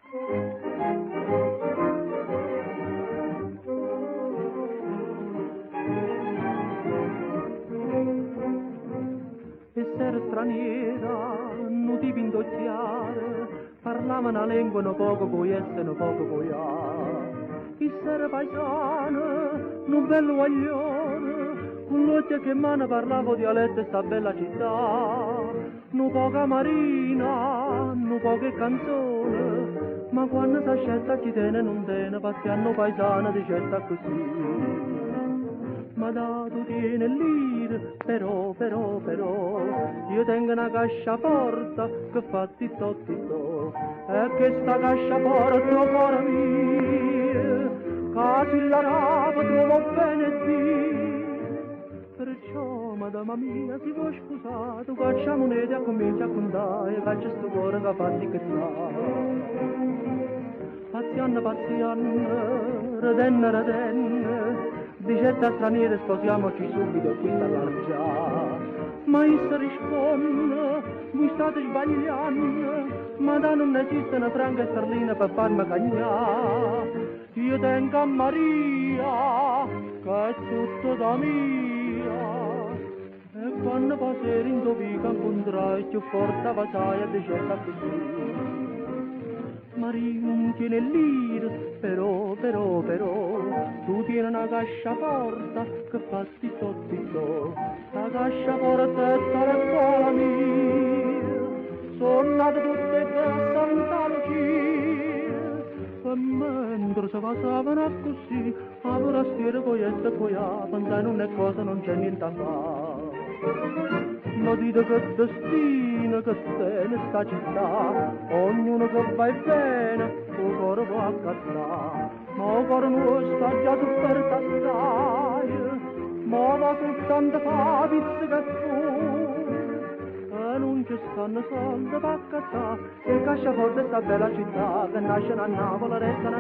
Essere straniera, non ti pindocchiare, parlava una lingua no poco puoi essere, no poco puoi essere paesana, non bello guaglione, con l'occhio che mano parlavo dialetto e sta bella città, no poca marina, no poche canzone, ma quando si scelta chi te ne non te ne, paziano paesana di scelta così. Ma dato tiene l'ire, però, io tengo una casciaporta che fa titto, e che sta casciaporta, cuore mio, casi la rapa trovo bene qui. Perciò, madama mia, si può scusare, tu caccia monete e comincia a contare, caccia sto cuore che fa di che Pazianna, redenne, dicetta straniere sposiamoci subito qui dall'argià. Ma essa risponde, voi state sbagliando, ma da non esiste una franca sterlina per farmi cagnà. Io tengo a Maria, che è tutto da mia, e quando passi rindovica incontrai più forte vassaia dicetta così. Maria non tiene l'ira, però, tu tieni una casciaporta che fa titto, la casciaporta è la mia, sono nate tutte e a Santa Lucia, e mentre si passavano così, a forastiere coi e coi pensai non è cosa, non c'è niente a fare. Ma dite che destino che tiene sta città, ognuno che va bene, il cuore va a cattare, ma il cuore nuovo sta già sofferto assai, ma va con tanta favizza che fu, e non ci stanno soldi per cattare, e cascia forte sta bella città, che nasce a Napoli, resta a